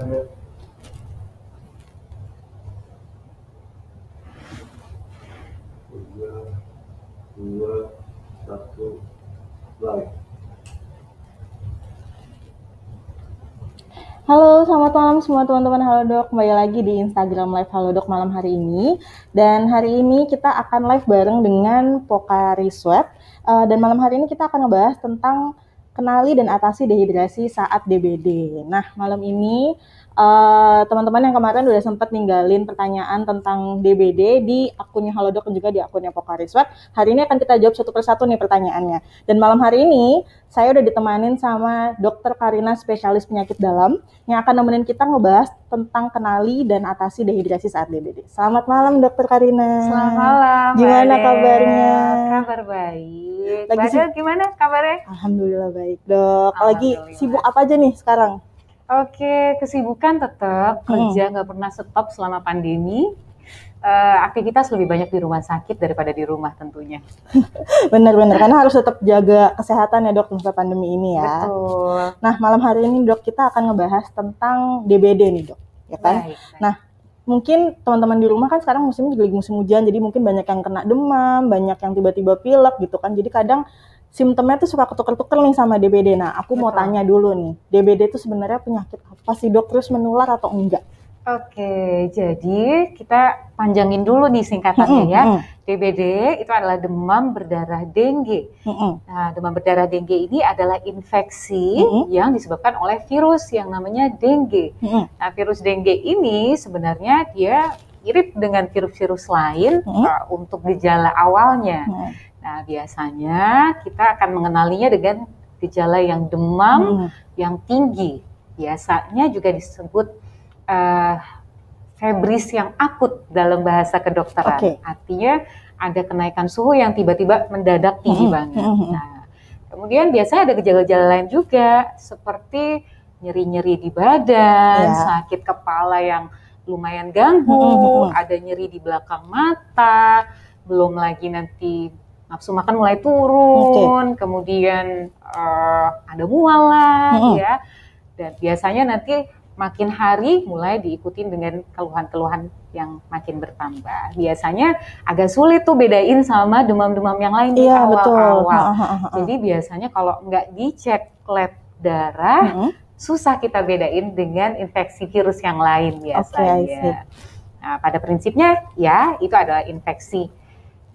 Halo, selamat malam semua teman-teman Halodoc. Kembali lagi di Instagram Live Halodoc malam hari ini. Dan hari ini kita akan live bareng dengan Pocari Sweat. Dan malam hari ini kita akan ngebahas tentang kenali dan atasi dehidrasi saat DBD. Nah, malam ini teman-teman yang kemarin udah sempat ninggalin pertanyaan tentang DBD di akunnya Halodoc dan juga di akunnya Pocari Sweat. Hari ini akan kita jawab satu persatu nih pertanyaannya. Dan malam hari ini saya udah ditemanin sama Dr. Karina, spesialis penyakit dalam, yang akan nemenin kita ngebahas tentang kenali dan atasi dehidrasi saat DBD. Selamat malam, Dr. Karina. Selamat malam. Gimana kabarnya? Kabar baik. Lagi gimana kabarnya? Alhamdulillah baik, Dok. Lagi sibuk apa aja nih sekarang? Oke, kesibukan tetap, kerja nggak pernah stop selama pandemi. Aktivitas lebih banyak di rumah sakit daripada di rumah tentunya. Benar-benar, karena harus tetap jaga kesehatan ya, Dok, masa pandemi ini ya. Betul. Nah, malam hari ini, Dok, kita akan ngebahas tentang DBD nih, Dok, ya kan? Baik. Nah, mungkin teman-teman di rumah kan sekarang musimnya juga lagi musim hujan, jadi mungkin banyak yang kena demam, banyak yang tiba-tiba pilek gitu kan. Jadi kadang simptomnya tuh suka ketuker-tuker nih sama DBD. Nah, aku mau tanya dulu nih, DBD itu sebenarnya penyakit apa sih, Dok? Terus menular atau enggak? Oke, jadi kita panjangin dulu nih singkatannya ya. DBD itu adalah demam berdarah dengue. Nah, demam berdarah dengue ini adalah infeksi yang disebabkan oleh virus yang namanya dengue. Nah, virus dengue ini sebenarnya dia mirip dengan virus-virus lain untuk gejala awalnya. Nah, biasanya kita akan mengenalinya dengan gejala yang demam yang tinggi. Biasanya juga disebut febris yang akut dalam bahasa kedokteran. Artinya ada kenaikan suhu yang tiba-tiba mendadak tinggi banget. Nah, kemudian biasanya ada gejala-gejala lain juga seperti nyeri-nyeri di badan, sakit kepala yang lumayan ganggu, ada nyeri di belakang mata, belum lagi nanti nafsu makan mulai turun, kemudian ada mual lah, ya. Dan biasanya nanti makin hari mulai diikutin dengan keluhan-keluhan yang makin bertambah. Biasanya agak sulit tuh bedain sama demam-demam yang lain di awal-awal. Jadi biasanya kalau nggak dicek lab darah, susah kita bedain dengan infeksi virus yang lain biasanya. Nah, pada prinsipnya ya itu adalah infeksi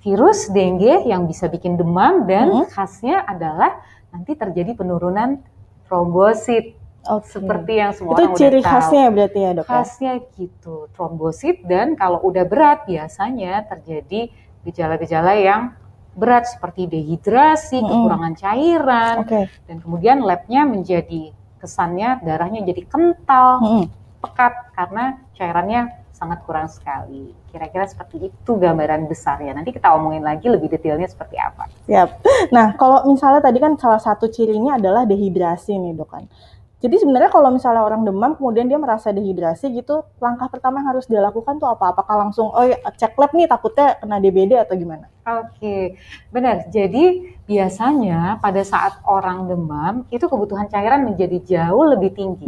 virus dengue yang bisa bikin demam dan khasnya adalah nanti terjadi penurunan trombosit. Seperti yang semua orang udah tahu. Itu ciri khasnya berarti ya, Dok? Khasnya gitu, trombosit, dan kalau udah berat biasanya terjadi gejala-gejala yang berat seperti dehidrasi, kekurangan cairan, dan kemudian labnya menjadi kesannya darahnya jadi kental, pekat karena cairannya sangat kurang sekali. Kira-kira seperti itu gambaran besarnya. Nanti kita omongin lagi lebih detailnya seperti apa. Siap. Nah, kalau misalnya tadi kan salah satu cirinya adalah dehidrasi nih, Dok kan. Jadi sebenarnya kalau misalnya orang demam kemudian dia merasa dehidrasi gitu, langkah pertama yang harus dilakukan tuh apa? Apakah langsung cek lab nih takutnya kena DBD atau gimana? Oke, benar. Jadi biasanya pada saat orang demam itu kebutuhan cairan menjadi jauh lebih tinggi.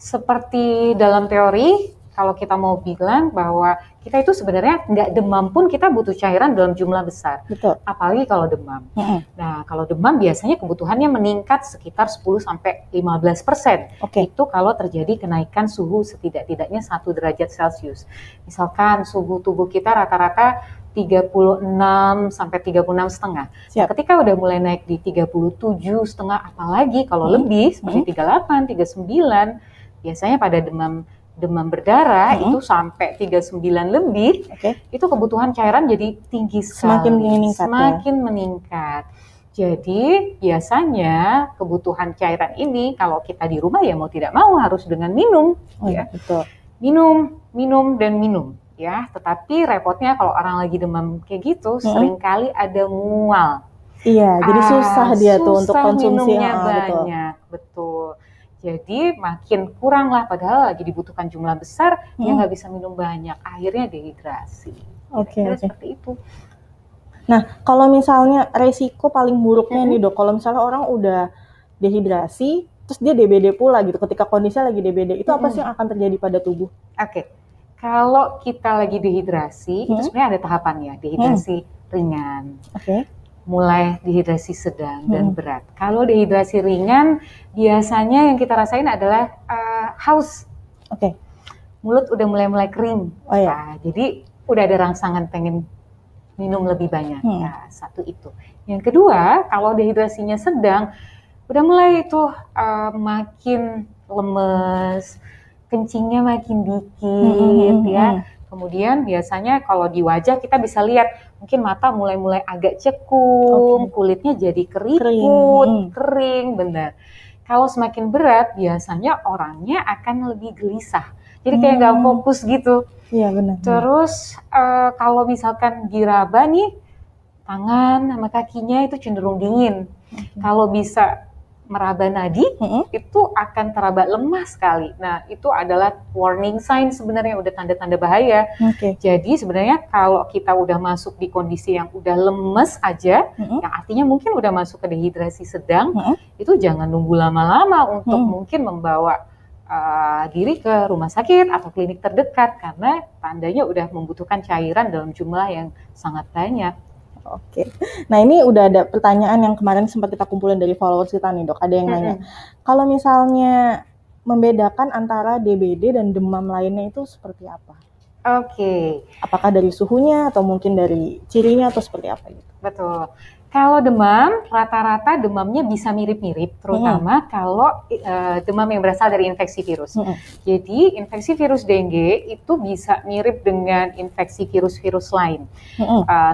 Seperti dalam teori, kalau kita mau bilang bahwa kita itu sebenarnya nggak demam pun kita butuh cairan dalam jumlah besar. Betul. Apalagi kalau demam. Nah, kalau demam biasanya kebutuhannya meningkat sekitar 10-15%. Itu kalau terjadi kenaikan suhu setidak-tidaknya 1 derajat Celcius. Misalkan suhu tubuh kita rata-rata 36 sampai 36,5. Nah, ketika udah mulai naik di 37,5, apalagi kalau lebih seperti 38, 39, biasanya pada demam berdarah itu sampai 39 lebih, itu kebutuhan cairan jadi tinggi sekali. Semakin meningkat. Jadi biasanya kebutuhan cairan ini kalau kita di rumah ya mau tidak mau harus dengan minum. Betul. Minum dan minum. Ya, tetapi repotnya kalau orang lagi demam kayak gitu, seringkali ada mual. Iya, jadi susah dia tuh untuk konsumsi. Minumnya banyak, betul. Jadi makin kurang lah, padahal lagi dibutuhkan jumlah besar, dia nggak bisa minum banyak, akhirnya dehidrasi. Seperti itu. Nah, kalau misalnya resiko paling buruknya nih, Dok, kalau misalnya orang udah dehidrasi, terus dia DBD pula gitu, ketika kondisinya lagi DBD, itu apa sih yang akan terjadi pada tubuh? Oke. Kalau kita lagi dehidrasi, itu sebenarnya ada tahapannya, dehidrasi ringan. Mulai dehidrasi sedang dan berat. Kalau dehidrasi ringan, biasanya yang kita rasain adalah haus. Mulut udah mulai kering. Nah, jadi udah ada rangsangan pengen minum lebih banyak. Nah, satu itu. Yang kedua, kalau dehidrasinya sedang, udah mulai tuh makin lemes, kencingnya makin dikit ya. Kemudian biasanya kalau di wajah kita bisa lihat mungkin mata mulai agak cekung, kulitnya jadi keriput, kering, benar. Kalau semakin berat biasanya orangnya akan lebih gelisah. Jadi kayak nggak fokus gitu. Iya benar. Terus kalau misalkan diraba nih, tangan sama kakinya itu cenderung dingin. Kalau bisa meraba nadi, itu akan teraba lemah sekali. Nah, itu adalah warning sign sebenarnya, udah tanda-tanda bahaya. Jadi sebenarnya kalau kita udah masuk di kondisi yang udah lemes aja, yang artinya mungkin udah masuk ke dehidrasi sedang, itu jangan nunggu lama-lama untuk mungkin membawa diri ke rumah sakit atau klinik terdekat, karena tandanya udah membutuhkan cairan dalam jumlah yang sangat banyak. Nah ini udah ada pertanyaan yang kemarin sempat kita kumpulin dari followers kita nih dok, ada yang nanya, kalau misalnya membedakan antara DBD dan demam lainnya itu seperti apa? Apakah dari suhunya atau mungkin dari cirinya atau seperti apa gitu? Betul. Kalau demam, rata-rata demamnya bisa mirip-mirip, terutama kalau demam yang berasal dari infeksi virus. Jadi infeksi virus dengue itu bisa mirip dengan infeksi virus-virus lain,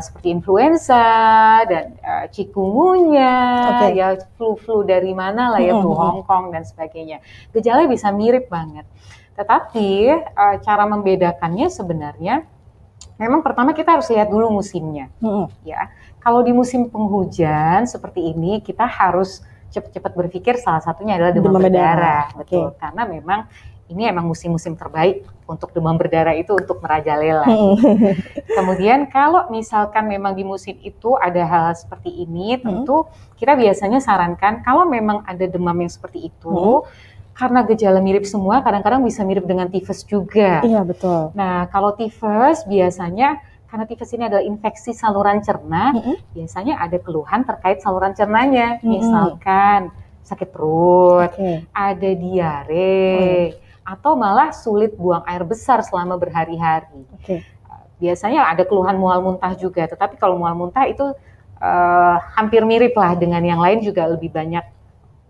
seperti influenza dan chikungunya, ya flu-flu dari mana lah ya, flu Hong Kong dan sebagainya. Gejalanya bisa mirip banget. Tetapi cara membedakannya sebenarnya, memang pertama kita harus lihat dulu musimnya, ya. Kalau di musim penghujan seperti ini, kita harus cepat-cepat berpikir salah satunya adalah demam berdarah, betul. Karena memang ini emang musim-musim terbaik untuk demam berdarah itu untuk merajalela. Kemudian kalau misalkan memang di musim itu ada hal seperti ini, tentu kita biasanya sarankan kalau memang ada demam yang seperti itu, karena gejala mirip semua, kadang-kadang bisa mirip dengan tifus juga. Iya, betul. Nah, kalau tifus biasanya, karena tifus ini adalah infeksi saluran cerna, biasanya ada keluhan terkait saluran cernanya. Misalkan sakit perut, ada diare, atau malah sulit buang air besar selama berhari-hari. Biasanya ada keluhan mual muntah juga, tetapi kalau mual muntah itu hampir mirip lah dengan yang lain, juga lebih banyak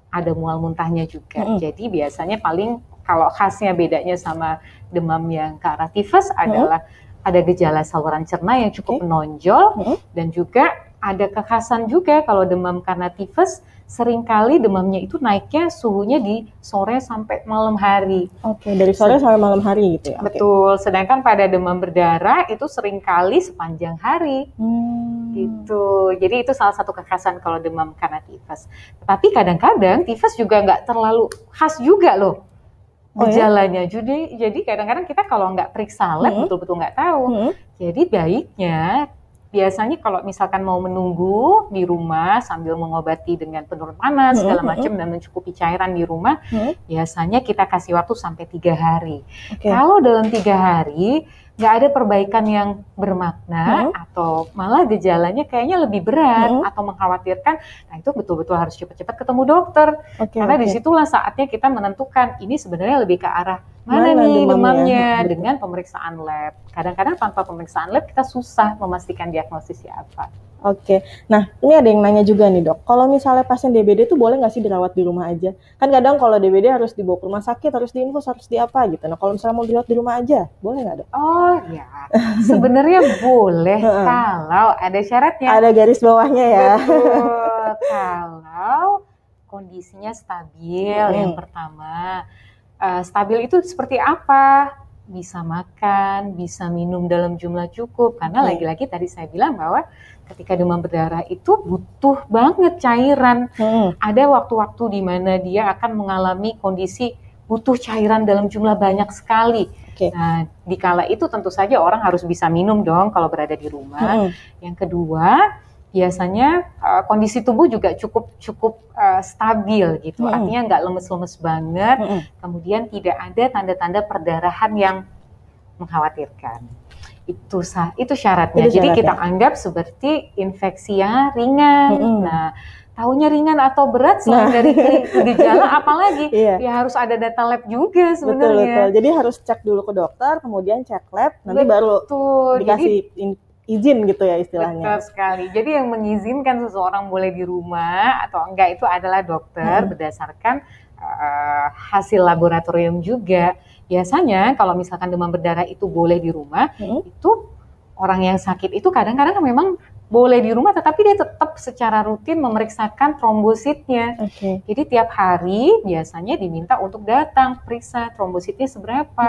ada mual muntahnya juga. Jadi biasanya paling kalau khasnya bedanya sama demam yang ke arah tifus adalah ada gejala saluran cerna yang cukup menonjol, dan juga ada kekhasan juga kalau demam karena tifus, seringkali demamnya itu naiknya suhunya di sore sampai malam hari. Dari sore sampai malam hari gitu ya? Betul, sedangkan pada demam berdarah itu seringkali sepanjang hari. Gitu, jadi itu salah satu kekhasan kalau demam karena tifus. Tapi kadang-kadang tifus juga nggak terlalu khas juga loh gejalanya. Jadi kadang-kadang kita kalau nggak periksa lab betul-betul nggak tahu. Jadi baiknya biasanya kalau misalkan mau menunggu di rumah sambil mengobati dengan penurun panas segala macam dan mencukupi cairan di rumah, biasanya kita kasih waktu sampai 3 hari. Kalau dalam 3 hari nggak ada perbaikan yang bermakna atau malah gejalanya kayaknya lebih berat atau mengkhawatirkan, nah itu betul-betul harus cepat-cepat ketemu dokter. Karena disitulah saatnya kita menentukan ini sebenarnya lebih ke arah mana nih demamnya dengan pemeriksaan lab. Kadang-kadang tanpa pemeriksaan lab kita susah memastikan diagnosisnya apa. Nah ini ada yang nanya juga nih dok, kalau misalnya pasien DBD itu boleh nggak sih dirawat di rumah aja? Kan kadang kalau DBD harus dibawa ke rumah sakit, harus diinfus, harus di apa gitu. Nah kalau misalnya mau dirawat di rumah aja, boleh nggak dok? Oh ya, sebenarnya boleh kalau ada syaratnya. Ada garis bawahnya ya. Betul, kalau kondisinya stabil yang pertama. Stabil itu seperti apa? Bisa makan, bisa minum dalam jumlah cukup. Karena lagi-lagi tadi saya bilang bahwa ketika demam berdarah itu butuh banget cairan. Ada waktu-waktu di mana dia akan mengalami kondisi butuh cairan dalam jumlah banyak sekali. Nah, dikala itu tentu saja orang harus bisa minum dong kalau berada di rumah. Yang kedua, biasanya kondisi tubuh juga cukup stabil gitu. Artinya nggak lemes-lemes banget. Kemudian tidak ada tanda-tanda perdarahan yang mengkhawatirkan. Itu syaratnya. Jadi kita anggap seperti infeksi yang ringan. Nah, tahunya ringan atau berat selain dari gejala apalagi ya harus ada data lab juga sebenarnya. Betul. Jadi harus cek dulu ke dokter, kemudian cek lab, nanti baru dikasih izin gitu ya istilahnya. Betul sekali. Jadi yang mengizinkan seseorang boleh di rumah atau enggak itu adalah dokter berdasarkan hasil laboratorium juga. Biasanya kalau misalkan demam berdarah itu boleh di rumah, itu orang yang sakit itu kadang-kadang memang boleh di rumah, tetapi dia tetap secara rutin memeriksakan trombositnya. Jadi tiap hari biasanya diminta untuk datang periksa trombositnya seberapa.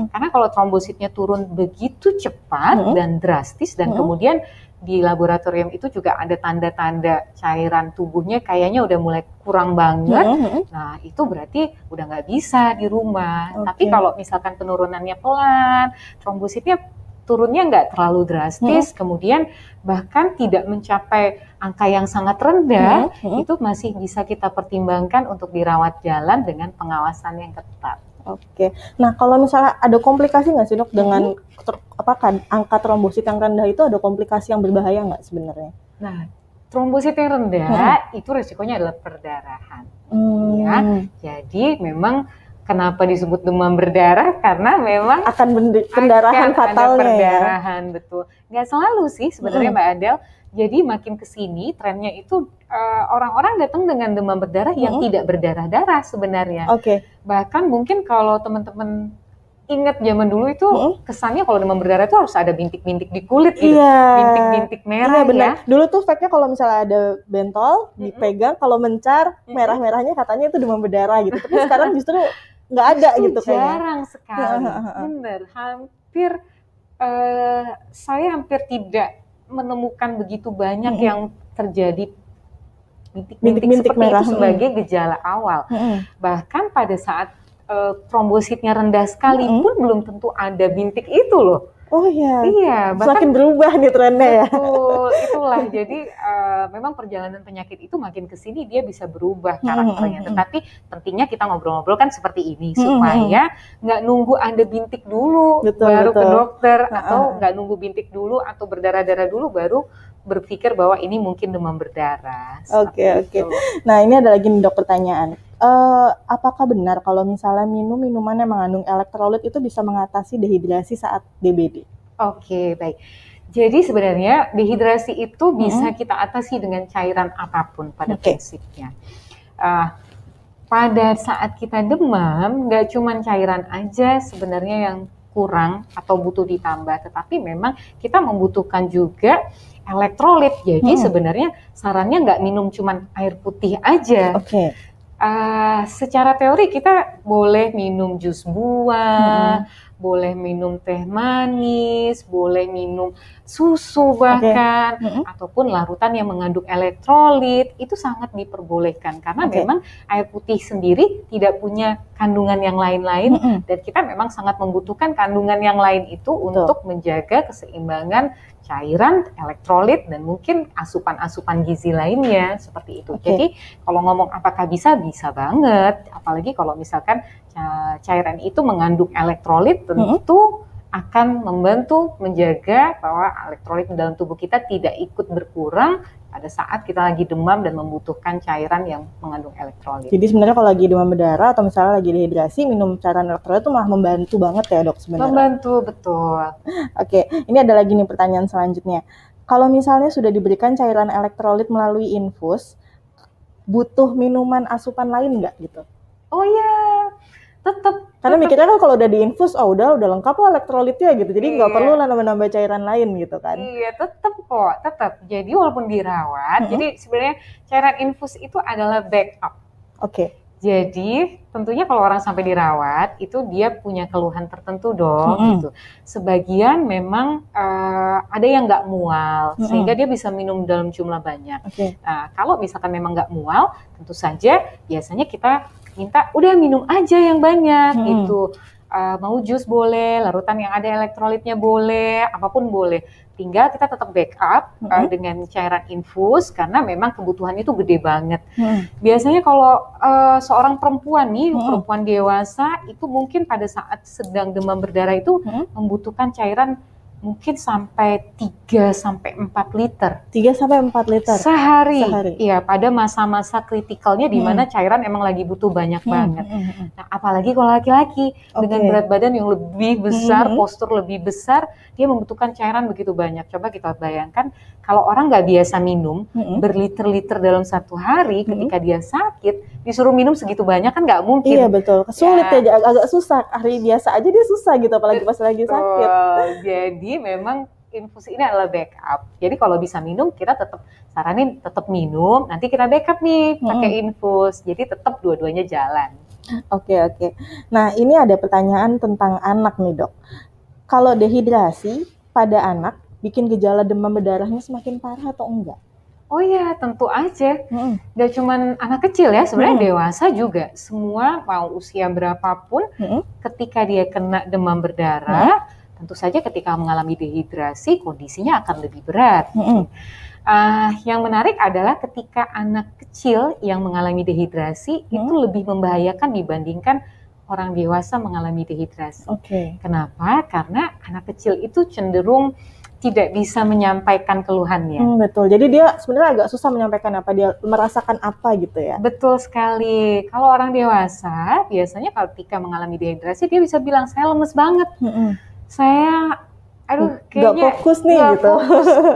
Karena kalau trombositnya turun begitu cepat dan drastis dan kemudian di laboratorium itu juga ada tanda-tanda cairan tubuhnya kayaknya udah mulai kurang banget. Nah itu berarti udah nggak bisa di rumah. Tapi kalau misalkan penurunannya pelan, trombositnya turunnya nggak terlalu drastis, kemudian bahkan tidak mencapai angka yang sangat rendah, itu masih bisa kita pertimbangkan untuk dirawat jalan dengan pengawasan yang ketat. Nah kalau misalnya ada komplikasi nggak sih dok dengan angka trombosit yang rendah itu, ada komplikasi yang berbahaya nggak sebenarnya? Nah trombosit yang rendah itu resikonya adalah perdarahan. Ya, jadi memang kenapa disebut demam berdarah? Karena memang akan pendarahan fatalnya perdarahan, ya? Betul. Nggak selalu sih sebenarnya Mbak Adel. Jadi makin kesini trennya itu orang-orang datang dengan demam berdarah yang tidak berdarah-darah sebenarnya. Bahkan mungkin kalau teman-teman ingat zaman dulu itu kesannya kalau demam berdarah itu harus ada bintik-bintik di kulit gitu. Bintik-bintik merah ya. Dulu tuh fake-nya kalau misalnya ada bentol dipegang, kalau mencar merah-merahnya katanya itu demam berdarah gitu. Tapi sekarang justru nggak ada gitu kayaknya. Jarang sekali. Bener, saya hampir tidak menemukan begitu banyak yang terjadi bintik-bintik seperti merah itu sebagai gejala awal. Bahkan pada saat trombositnya rendah sekalipun belum tentu ada bintik itu loh. Iya, bahkan semakin berubah nih trennya ya. Betul, itulah. Jadi memang perjalanan penyakit itu makin kesini dia bisa berubah karakternya. Tetapi pentingnya kita ngobrol-ngobrol kan seperti ini supaya nggak nunggu ada bintik dulu baru ke dokter, atau nggak nunggu bintik dulu atau berdarah-darah dulu baru berpikir bahwa ini mungkin demam berdarah. Oke. Nah ini ada lagi nih dok pertanyaan. Apakah benar kalau misalnya minum minuman yang mengandung elektrolit itu bisa mengatasi dehidrasi saat DBD? Oke, baik. Jadi sebenarnya dehidrasi itu bisa kita atasi dengan cairan apapun pada prinsipnya. Pada saat kita demam, nggak cuma cairan aja sebenarnya yang kurang atau butuh ditambah, tetapi memang kita membutuhkan juga elektrolit. Jadi sebenarnya sarannya nggak minum cuma air putih aja. Secara teori kita boleh minum jus buah, boleh minum teh manis, boleh minum susu bahkan, ataupun larutan yang mengandung elektrolit, itu sangat diperbolehkan karena memang air putih sendiri tidak punya kandungan yang lain-lain, dan kita memang sangat membutuhkan kandungan yang lain itu untuk menjaga keseimbangan cairan, elektrolit, dan mungkin asupan-asupan gizi lainnya seperti itu. Jadi kalau ngomong apakah bisa banget, apalagi kalau misalkan cairan itu mengandung elektrolit, tentu akan membantu menjaga bahwa elektrolit di dalam tubuh kita tidak ikut berkurang pada saat kita lagi demam dan membutuhkan cairan yang mengandung elektrolit. Jadi sebenarnya kalau lagi demam berdarah atau misalnya lagi dehidrasi, minum cairan elektrolit itu malah membantu banget ya dok sebenarnya? Membantu, betul. Ini ada lagi nih pertanyaan selanjutnya. Kalau misalnya sudah diberikan cairan elektrolit melalui infus, butuh minuman asupan lain nggak gitu? Oh iya, tetap. Karena mikirnya kan kalau udah diinfus, udah lengkap lah elektrolitnya gitu. Jadi nggak perlu lah nambah-nambah cairan lain gitu kan. Iya, tetap. Jadi walaupun dirawat, jadi sebenarnya cairan infus itu adalah backup. Jadi tentunya kalau orang sampai dirawat, itu dia punya keluhan tertentu dong gitu. Sebagian memang ada yang nggak mual, sehingga dia bisa minum dalam jumlah banyak. Nah, kalau misalkan memang nggak mual, tentu saja biasanya kita minta udah minum aja yang banyak gitu. mau jus boleh, larutan yang ada elektrolitnya boleh, apapun boleh. Tinggal kita tetap backup dengan cairan infus karena memang kebutuhannya itu gede banget. Biasanya kalau seorang perempuan nih, perempuan dewasa itu mungkin pada saat sedang demam berdarah itu membutuhkan cairan mungkin sampai 3-4 liter. 3-4 liter sehari. Iya, pada masa-masa kritikalnya di mana cairan emang lagi butuh banyak banget. Nah, apalagi kalau laki-laki dengan berat badan yang lebih besar, postur lebih besar, dia membutuhkan cairan begitu banyak. Coba kita bayangkan kalau orang nggak biasa minum berliter-liter dalam satu hari, ketika dia sakit disuruh minum segitu banyak kan nggak mungkin. Iya betul, sulit ya, agak susah. Hari biasa aja dia susah gitu, apalagi pas lagi sakit. Jadi memang infus ini adalah backup. Jadi kalau bisa minum, kita tetap saranin tetap minum. Nanti kita backup nih pakai infus. Jadi tetap dua-duanya jalan. Oke. Nah ini ada pertanyaan tentang anak nih dok. Kalau dehidrasi pada anak bikin gejala demam berdarahnya semakin parah atau enggak? Oh ya, tentu aja. Gak cuman anak kecil ya, sebenarnya dewasa juga. Semua mau usia berapapun, ketika dia kena demam berdarah, tentu saja ketika mengalami dehidrasi, kondisinya akan lebih berat. Yang menarik adalah ketika anak kecil yang mengalami dehidrasi, itu lebih membahayakan dibandingkan orang dewasa mengalami dehidrasi. Kenapa? Karena anak kecil itu cenderung tidak bisa menyampaikan keluhannya. Betul. Jadi dia sebenarnya agak susah menyampaikan apa dia merasakan apa gitu ya. Betul sekali. Kalau orang dewasa biasanya ketika mengalami dehidrasi dia bisa bilang saya lemes banget. Saya kayaknya nggak fokus nih gitu.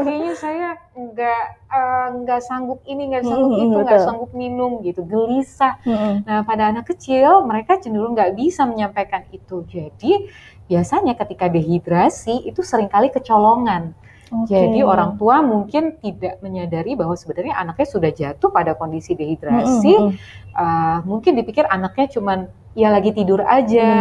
Kayaknya saya nggak sanggup ini, nggak sanggup itu, nggak sanggup minum gitu, gelisah. Nah pada anak kecil mereka cenderung nggak bisa menyampaikan itu. Jadi biasanya ketika dehidrasi itu seringkali kecolongan. Jadi orang tua mungkin tidak menyadari bahwa sebenarnya anaknya sudah jatuh pada kondisi dehidrasi. Mungkin dipikir anaknya cuman ya lagi tidur aja,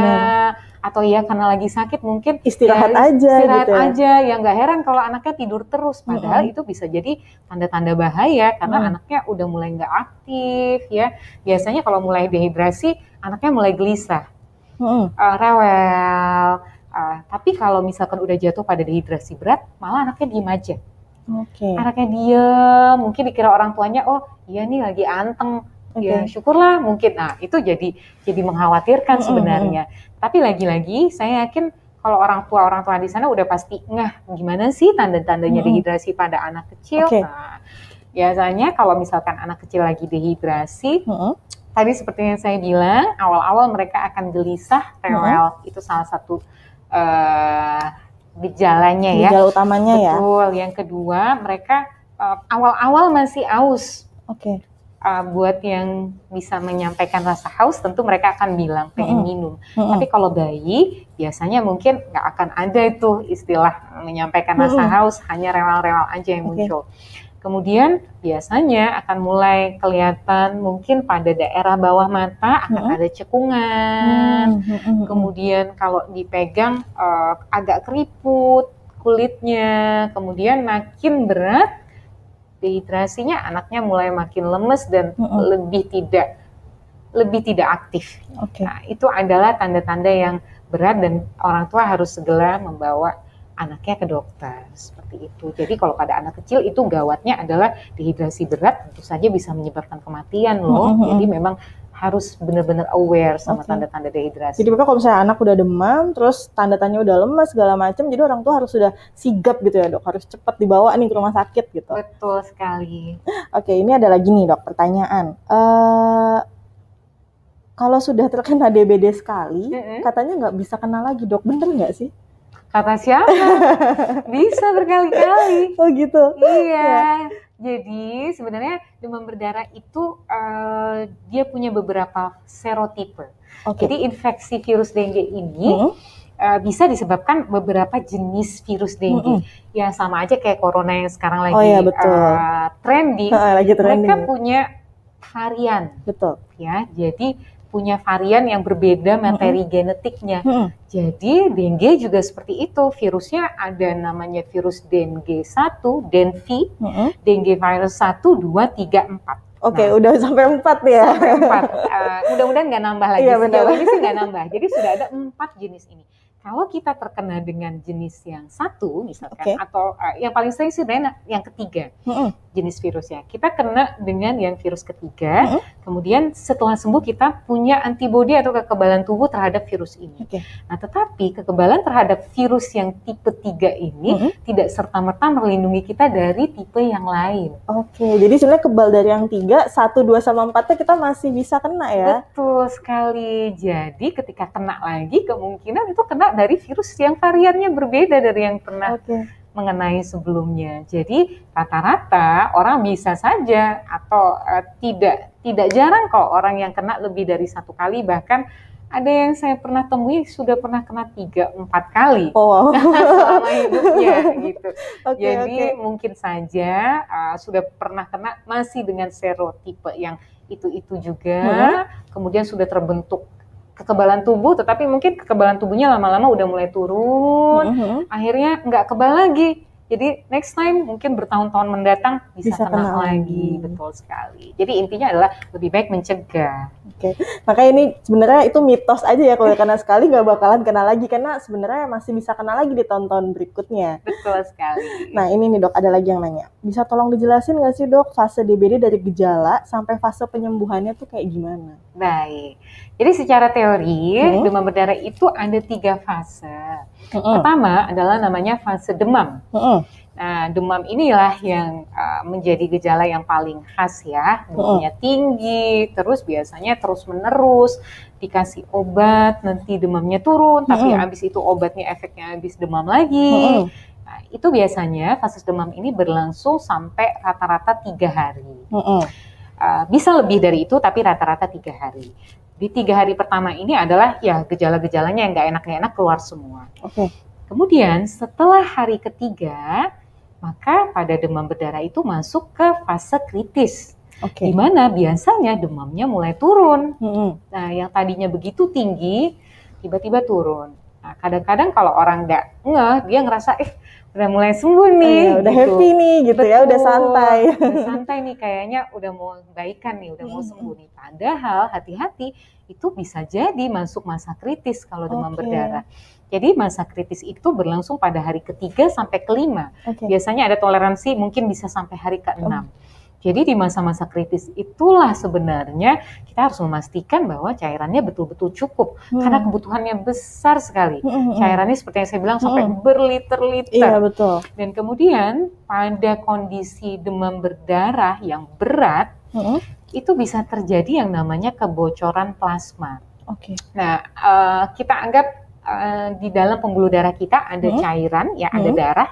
atau ya karena lagi sakit mungkin istirahat aja. Ya nggak heran kalau anaknya tidur terus. Padahal itu bisa jadi tanda-tanda bahaya karena anaknya udah mulai nggak aktif ya. Biasanya kalau mulai dehidrasi anaknya mulai gelisah. Rewel, tapi kalau misalkan udah jatuh pada dehidrasi berat, malah anaknya diem aja. Anaknya diem, mungkin dikira orang tuanya, oh iya nih lagi anteng, ya syukurlah mungkin. Nah itu jadi mengkhawatirkan sebenarnya. Tapi lagi-lagi saya yakin kalau orang tua di sana udah pasti gimana sih tanda-tandanya dehidrasi pada anak kecil. Nah biasanya kalau misalkan anak kecil lagi dehidrasi, tadi seperti yang saya bilang, awal-awal mereka akan gelisah, rewel. Itu salah satu gejalanya ya. Gejala utamanya ya. Betul. Yang kedua, mereka awal-awal masih aus. Buat yang bisa menyampaikan rasa haus, tentu mereka akan bilang pengen minum. Tapi kalau bayi, biasanya mungkin nggak akan ada itu istilah menyampaikan rasa haus, hanya rewel-rewel aja yang muncul. Kemudian biasanya akan mulai kelihatan mungkin pada daerah bawah mata akan ada cekungan. Kemudian kalau dipegang agak keriput kulitnya. Kemudian makin berat dehidrasinya, anaknya mulai makin lemes dan lebih tidak aktif. Nah, itu adalah tanda-tanda yang berat dan orang tua harus segera membawa anaknya ke dokter, seperti itu. Jadi kalau pada anak kecil itu gawatnya adalah dehidrasi berat, tentu saja bisa menyebabkan kematian loh. Jadi memang harus benar-benar aware sama tanda-tanda dehidrasi. Jadi Bapak kalau misalnya anak udah demam, terus tanda-tandanya udah lemas segala macam, jadi orang tua harus sudah sigap gitu ya dok, harus cepat dibawa nih ke rumah sakit gitu. Betul sekali. Ini ada lagi nih dok pertanyaan. Kalau sudah terkena DBD sekali, katanya nggak bisa kena lagi dok, bener nggak sih? Kata siapa? Bisa berkali-kali. Oh gitu? Iya. Jadi sebenarnya demam berdarah itu dia punya beberapa serotipe. Jadi infeksi virus dengue ini bisa disebabkan beberapa jenis virus dengue. Ya sama aja kayak corona yang sekarang lagi trending. Mereka punya varian. Betul. Ya, jadi punya varian yang berbeda materi genetiknya. Jadi dengue juga seperti itu. Virusnya ada namanya virus dengue 1, dengue, dengue virus 1, 2, 3, 4. Oke, udah sampai 4 ya. Sampai 4. Mudah-mudahan nggak nambah lagi. Iya, sejauh ini sih nggak nambah. Jadi sudah ada 4 jenis ini. Kalau kita terkena dengan jenis yang satu misalkan, atau yang paling sering sih yang ketiga jenis virusnya, kita kena dengan yang virus ketiga, kemudian setelah sembuh kita punya antibodi atau kekebalan tubuh terhadap virus ini. Nah, tetapi kekebalan terhadap virus yang tipe 3 ini tidak serta-merta melindungi kita dari tipe yang lain. Jadi sebenarnya kebal dari yang 3, 1, 2, sama 4 kita masih bisa kena ya? Betul sekali. Jadi ketika kena lagi, kemungkinan itu kena dari virus yang variannya berbeda dari yang pernah mengenai sebelumnya. Jadi rata-rata orang bisa saja atau tidak jarang kok orang yang kena lebih dari 1 kali, bahkan ada yang saya pernah temui sudah pernah kena 3-4 kali selama hidupnya gitu. Jadi mungkin saja sudah pernah kena masih dengan serotipe yang itu juga, kemudian sudah terbentuk kekebalan tubuh, tetapi mungkin kekebalan tubuhnya lama-lama udah mulai turun, akhirnya nggak kebal lagi. Jadi next time mungkin bertahun-tahun mendatang bisa kena lagi. Betul sekali. Jadi intinya adalah lebih baik mencegah. Makanya ini sebenarnya itu mitos aja ya, kalau kena sekali nggak bakalan kena lagi, karena sebenarnya masih bisa kena lagi di tahun-tahun berikutnya. Betul sekali. Nah ini nih dok, ada lagi yang nanya. Bisa tolong dijelasin nggak sih dok, fase DBD dari gejala sampai fase penyembuhannya tuh kayak gimana? Baik. Jadi secara teori demam berdarah itu ada 3 fase. Pertama adalah namanya fase demam. Nah, demam inilah yang menjadi gejala yang paling khas ya. Demamnya tinggi, terus biasanya terus-menerus dikasih obat, nanti demamnya turun, tapi habis itu obatnya efeknya habis demam lagi. Nah, itu biasanya fase demam ini berlangsung sampai rata-rata 3 hari. Bisa lebih dari itu, tapi rata-rata 3 hari. Di 3 hari pertama ini adalah ya gejala-gejalanya yang nggak enak-enak keluar semua. Kemudian setelah hari ketiga, maka pada demam berdarah itu masuk ke fase kritis, di mana biasanya demamnya mulai turun. Nah, yang tadinya begitu tinggi, tiba-tiba turun. Nah, kadang-kadang kalau orang nggak ngeh, dia ngerasa, udah mulai sembuh nih. Udah gitu. Happy nih gitu. Betul, ya, udah santai. Udah santai nih, kayaknya udah mau baikan nih, udah mau sembuh nih. Padahal hati-hati, itu bisa jadi masuk masa kritis kalau demam berdarah. Jadi masa kritis itu berlangsung pada hari ketiga sampai kelima. Biasanya ada toleransi mungkin bisa sampai hari ke-6. Jadi di masa-masa kritis itulah sebenarnya kita harus memastikan bahwa cairannya betul-betul cukup. Karena kebutuhannya besar sekali. Cairannya seperti yang saya bilang sampai berliter-liter. Iya, betul. Dan kemudian pada kondisi demam berdarah yang berat, itu bisa terjadi yang namanya kebocoran plasma. Nah, kita anggap di dalam pembuluh darah kita ada cairan, ya ada darah,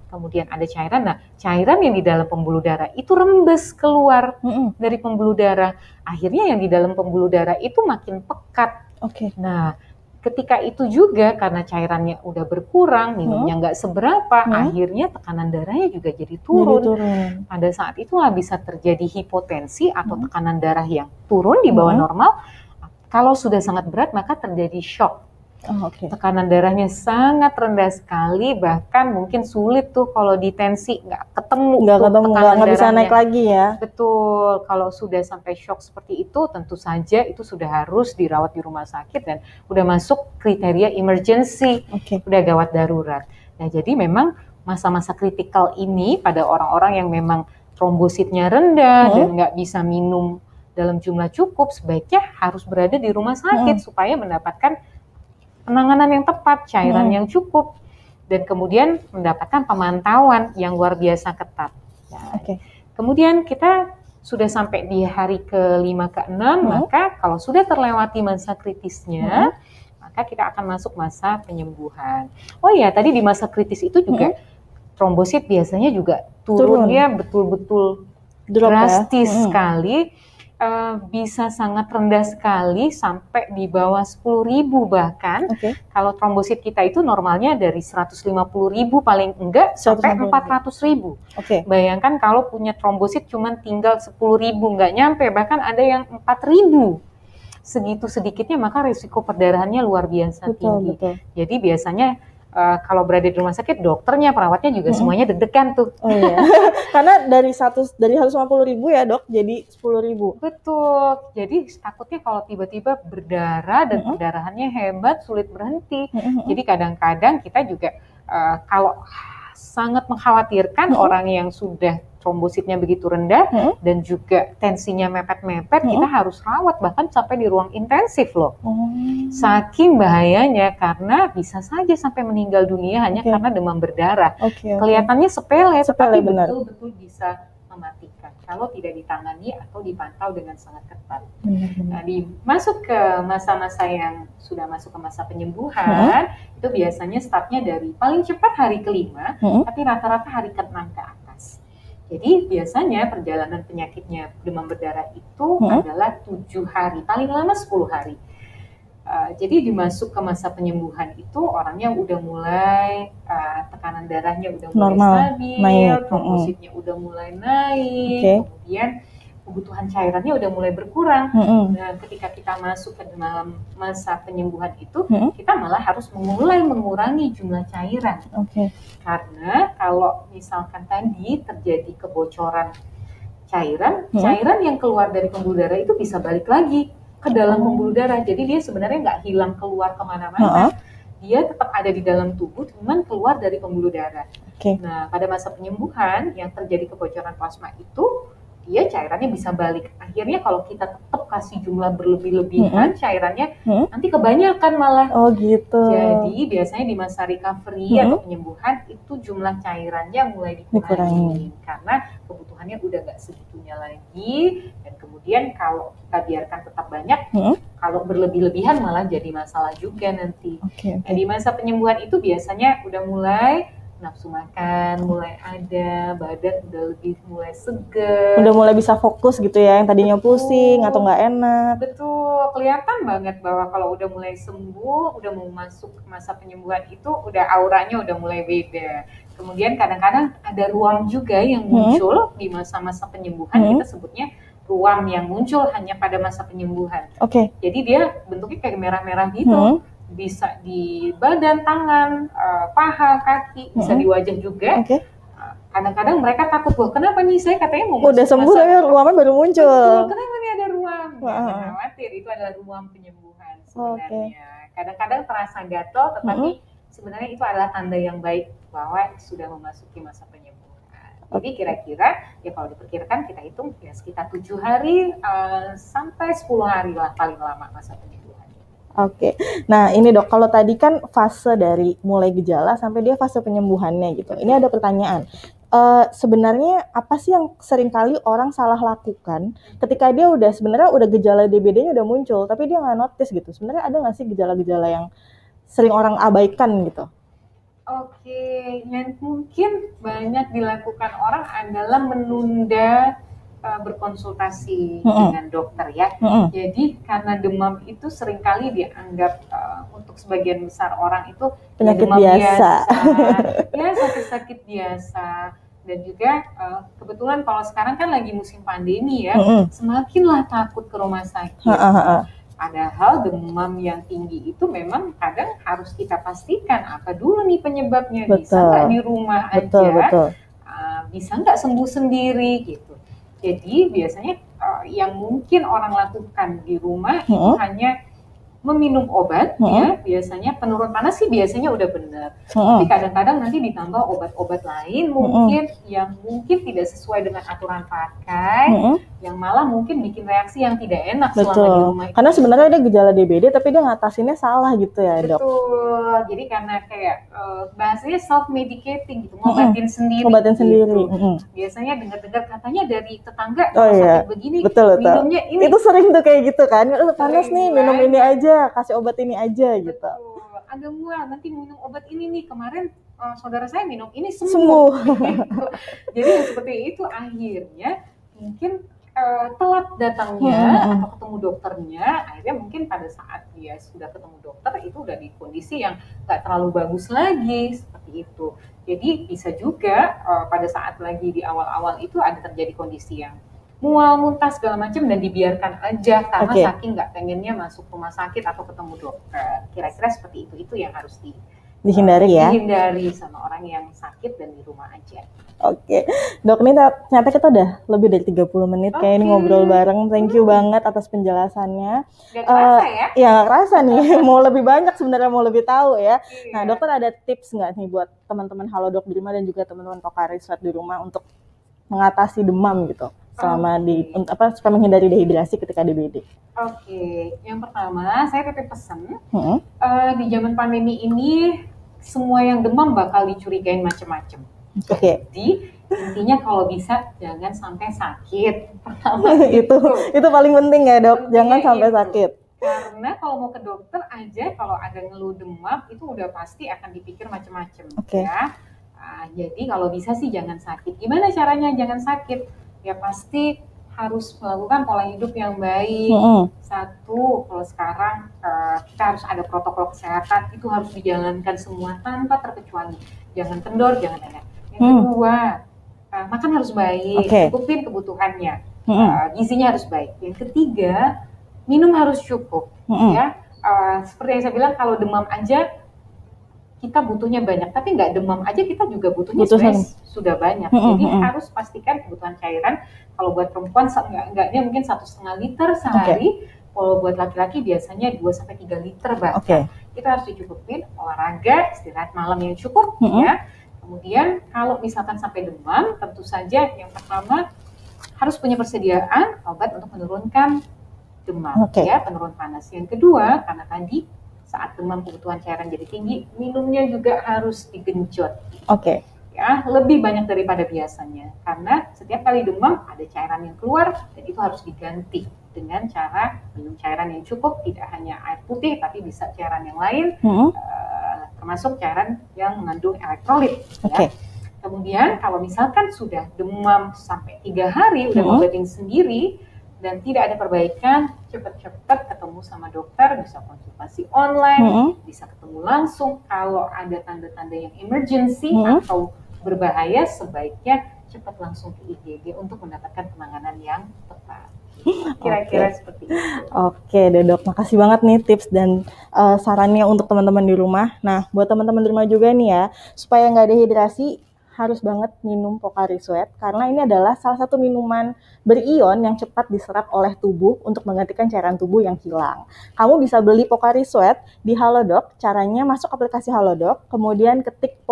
kemudian ada cairan. Nah, cairan yang di dalam pembuluh darah itu rembes keluar dari pembuluh darah. Akhirnya yang di dalam pembuluh darah itu makin pekat. Nah, ketika itu juga karena cairannya udah berkurang, minumnya nggak seberapa, akhirnya tekanan darahnya juga jadi turun. Pada saat itulah bisa terjadi hipotensi atau tekanan darah yang turun di bawah normal. Kalau sudah sangat berat, maka terjadi shock. Tekanan darahnya sangat rendah sekali, bahkan mungkin sulit tuh kalau ditensi, nggak ketemu nggak bisa naik lagi ya. Betul, kalau sudah sampai shock seperti itu, tentu saja itu sudah harus dirawat di rumah sakit dan udah masuk kriteria emergency, udah gawat darurat. Nah, jadi memang masa-masa kritikal ini pada orang-orang yang memang trombositnya rendah dan nggak bisa minum dalam jumlah cukup, sebaiknya harus berada di rumah sakit supaya mendapatkan penanganan yang tepat, cairan yang cukup, dan kemudian mendapatkan pemantauan yang luar biasa ketat. Nah, kemudian kita sudah sampai di hari ke-5 ke-6, maka kalau sudah terlewati masa kritisnya, maka kita akan masuk masa penyembuhan. Oh ya, tadi di masa kritis itu juga trombosit biasanya juga turunnya betul-betul drastis sekali. Bisa sangat rendah sekali sampai di bawah 10.000 bahkan. Kalau trombosit kita itu normalnya dari 150.000 paling enggak sampai 400.000. Bayangkan kalau punya trombosit cuma tinggal 10.000, nggak nyampe, bahkan ada yang 4.000. Segitu sedikitnya maka risiko perdarahannya luar biasa tinggi. Jadi biasanya kalau berada di rumah sakit, dokternya, perawatnya juga semuanya deg-degan tuh. Oh iya, karena dari 150.000 ya dok, jadi 10.000. Betul, jadi takutnya kalau tiba-tiba berdarah dan perdarahannya hebat, sulit berhenti. Jadi kadang-kadang kita juga kalau sangat mengkhawatirkan orang yang sudah trombositnya begitu rendah dan juga tensinya mepet-mepet, kita harus rawat bahkan sampai di ruang intensif loh. Saking bahayanya, karena bisa saja sampai meninggal dunia hanya karena demam berdarah. Kelihatannya sepele, tapi betul-betul bisa mematikan kalau tidak ditangani atau dipantau dengan sangat ketat. Nah, masuk ke masa-masa yang sudah masuk ke masa penyembuhan, itu biasanya startnya dari paling cepat hari ke-5, tapi rata-rata hari ke-6 ke atas. Jadi biasanya perjalanan penyakitnya demam berdarah itu adalah 7 hari, paling lama 10 hari. Jadi dimasuk ke masa penyembuhan itu orangnya udah mulai tekanan darahnya udah mulai stabil, trombositnya udah mulai naik, kemudian kebutuhan cairannya udah mulai berkurang. Nah, ketika kita masuk ke dalam masa penyembuhan itu, kita malah harus mulai mengurangi jumlah cairan. Karena kalau misalkan tadi terjadi kebocoran cairan, cairan yang keluar dari pembuluh darah itu bisa balik lagi ke dalam pembuluh darah. Jadi dia sebenarnya nggak hilang keluar kemana-mana. Dia tetap ada di dalam tubuh, cuman keluar dari pembuluh darah. Nah, pada masa penyembuhan yang terjadi kebocoran plasma itu, dia cairannya bisa balik. Akhirnya kalau kita tetap kasih jumlah berlebih-lebihan cairannya, nanti kebanyakan malah. Oh gitu. Jadi biasanya di masa recovery atau penyembuhan itu jumlah cairannya mulai dikurangi karena kebutuhannya udah nggak segitunya lagi. Dan kemudian kalau kita biarkan tetap banyak, kalau berlebih-lebihan malah jadi masalah juga nanti. Nah, di masa penyembuhan itu biasanya udah mulai nafsu makan, mulai ada, badan udah lebih mulai seger. Udah mulai bisa fokus gitu ya, yang tadinya pusing atau nggak enak. Betul, kelihatan banget bahwa kalau udah mulai sembuh, udah mau masuk masa penyembuhan itu, udah auranya udah mulai beda. Kemudian kadang-kadang ada ruam juga yang muncul di masa-masa penyembuhan, kita sebutnya ruam yang muncul hanya pada masa penyembuhan. Jadi dia bentuknya kayak merah-merah gitu. Bisa di badan, tangan, paha, kaki, bisa di wajah juga. Kadang-kadang mereka takut, wah kenapa nih saya katanya mau udah sembuh tapi ruamnya baru muncul. Betul, kenapa nih ada ruam? Jangan khawatir, itu adalah ruam penyembuhan sebenarnya. Kadang-kadang terasa gatal, tetapi sebenarnya itu adalah tanda yang baik bahwa sudah memasuki masa penyembuhan. Jadi kira-kira ya kalau diperkirakan kita hitung ya sekitar 7 hari sampai 10 hari lah paling lama masa penyembuhan. Nah ini dok, kalau tadi kan fase dari mulai gejala sampai dia fase penyembuhannya gitu. Ini ada pertanyaan, sebenarnya apa sih yang seringkali orang salah lakukan ketika dia sebenarnya udah gejala DBD-nya udah muncul, tapi dia nggak notice gitu. Sebenarnya ada nggak sih gejala-gejala yang sering orang abaikan gitu? Yang mungkin banyak dilakukan orang adalah menunda berkonsultasi dengan dokter ya. Jadi karena demam itu seringkali dianggap untuk sebagian besar orang itu penyakit demam biasa. Ya sakit-sakit biasa. Dan juga kebetulan kalau sekarang kan lagi musim pandemi ya, semakinlah takut ke rumah sakit. Padahal demam yang tinggi itu memang kadang harus kita pastikan apa dulu nih penyebabnya. Bisa nggak di rumah aja, bisa nggak sembuh sendiri gitu. Jadi biasanya yang mungkin orang lakukan di rumah itu hanya meminum obat ya, biasanya penurun panas sih biasanya udah benar. Tapi kadang-kadang nanti ditambah obat-obat lain mungkin yang mungkin tidak sesuai dengan aturan pakai, yang malah mungkin bikin reaksi yang tidak enak selama di rumah. Karena sebenarnya dia gejala DBD tapi dia ngatasinnya salah gitu ya dok. Betul. Jadi karena kayak bahasanya self medicating gitu, ngobatin sendiri. Biasanya dengar-dengar katanya dari tetangga sakit begini, minumnya ini. Itu sering tuh kayak gitu kan, panas nih minum ini aja, kasih obat ini aja gitu. Ada mual, nanti minum obat ini nih, kemarin saudara saya minum ini sembuh. Gitu. Jadi seperti itu akhirnya mungkin telat datangnya atau ketemu dokternya, akhirnya mungkin pada saat dia sudah ketemu dokter itu udah di kondisi yang nggak terlalu bagus lagi seperti itu. Jadi bisa juga pada saat lagi di awal-awal itu ada terjadi kondisi yang mual, muntah segala macam dan dibiarkan aja karena saking nggak pengennya masuk rumah sakit atau ketemu dokter. Kira-kira seperti itu yang harus dihindari ya. Dihindari sama orang yang sakit dan di rumah aja. Oke, Dok, ini ternyata kita udah lebih dari 30 menit kayak ini ngobrol bareng. Thank you banget atas penjelasannya. Gak kerasa ya? Ya gak kerasa nih, mau lebih banyak sebenarnya, mau lebih tahu ya. Nah, dokter ada tips nggak nih buat teman-teman Halodoc di rumah dan juga teman-teman Pocari Sweat di rumah untuk mengatasi demam gitu selama supaya menghindari dehidrasi ketika DBD? Oke, yang pertama saya titip pesan di zaman pandemi ini semua yang demam bakal dicurigain macam-macam. Jadi intinya kalau bisa jangan sampai sakit. Pertama itu paling penting ya dok, jangan sampai sakit. Karena kalau mau ke dokter aja kalau ada ngeluh demam itu udah pasti akan dipikir macam-macam ya. Jadi kalau bisa sih jangan sakit. Gimana caranya jangan sakit? Ya pasti harus melakukan pola hidup yang baik. Satu, kalau sekarang kita harus ada protokol kesehatan, itu harus dijalankan semua tanpa terkecuali. Jangan kendor, jangan enak. Yang kedua, makan harus baik, cukupin kebutuhannya, gizinya harus baik. Yang ketiga, minum harus cukup. Ya, seperti yang saya bilang, kalau demam aja kita butuhnya banyak, tapi nggak demam aja kita juga butuhnya sudah banyak. Jadi harus pastikan kebutuhan cairan. Kalau buat perempuan enggaknya mungkin 1,5 liter sehari. Kalau buat laki-laki biasanya 2-3 liter bahkan. Kita harus dicukupin, olahraga, istirahat malam yang cukup ya. Kemudian kalau misalkan sampai demam, tentu saja yang pertama harus punya persediaan obat untuk menurunkan demam, ya, penurun panas. Yang kedua, karena tadi saat demam kebutuhan cairan jadi tinggi, minumnya juga harus digenjot. Ya, lebih banyak daripada biasanya. Karena setiap kali demam ada cairan yang keluar dan itu harus diganti dengan cara minum cairan yang cukup, tidak hanya air putih tapi bisa cairan yang lain. Termasuk cairan yang mengandung elektrolit. Ya. Kemudian kalau misalkan sudah demam sampai 3 hari, udah ngobatin sendiri dan tidak ada perbaikan, cepat-cepat ketemu sama dokter, bisa konsultasi online, bisa ketemu langsung. Kalau ada tanda-tanda yang emergency atau berbahaya, sebaiknya cepat langsung ke IGD untuk mendapatkan penanganan yang tepat. Kira-kira seperti itu. Oke deh dok, makasih banget nih tips dan sarannya untuk teman-teman di rumah. Nah, buat teman-teman di rumah juga nih ya, supaya nggak dehidrasi, harus banget minum Pocari Sweat karena ini adalah salah satu minuman berion yang cepat diserap oleh tubuh untuk menggantikan cairan tubuh yang hilang. Kamu bisa beli Pocari Sweat di Halodoc. Caranya masuk aplikasi Halodoc, kemudian ketik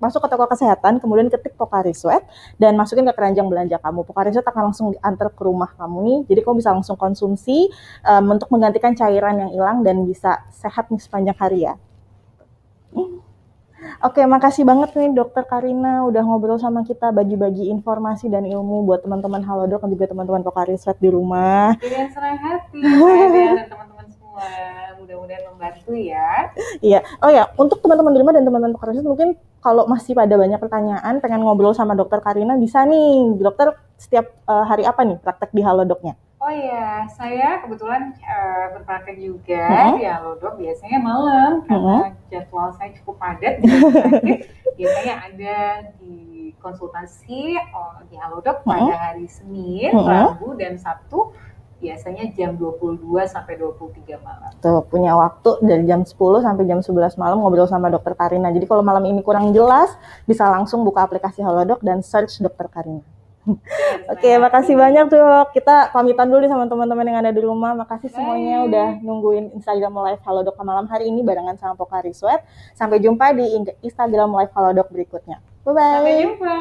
masuk ke toko kesehatan, kemudian ketik Pocari Sweat dan masukin ke keranjang belanja kamu. Pocari Sweat akan langsung diantar ke rumah kamu nih. Jadi kamu bisa langsung konsumsi untuk menggantikan cairan yang hilang dan bisa sehat nih sepanjang hari ya. Oke, makasih banget nih Dokter Karina udah ngobrol sama kita, bagi-bagi informasi dan ilmu buat teman-teman Halodoc dan juga teman-teman Pocari Sweat di rumah. Dengan senang hati, saya dan teman-teman semua. Mudah-mudahan membantu ya. Iya. Oh ya, untuk teman-teman di rumah dan teman-teman Pocari Sweat mungkin kalau masih pada banyak pertanyaan, pengen ngobrol sama Dokter Karina, bisa nih. Dokter setiap hari apa nih praktek di Halodocnya? Oh iya, saya kebetulan berpraktek juga di Halodoc biasanya malam karena jadwal saya cukup padat. Biasanya ada di konsultasi di Halodoc pada hari Senin, Rabu, dan Sabtu. Biasanya jam 22 sampai 23 malam. Tuh, punya waktu dari jam 10 sampai jam 11 malam ngobrol sama Dokter Karina. Jadi kalau malam ini kurang jelas, bisa langsung buka aplikasi Halodoc dan search Dokter Karina. Oke, makasih banyak Dok. Kita pamitan dulu sama teman-teman yang ada di rumah. Makasih semuanya udah nungguin Instagram Live Halodoc malam hari ini barengan sama Pocari Sweat. Sampai jumpa di Instagram Live Halodoc berikutnya. Bye-bye. Sampai jumpa.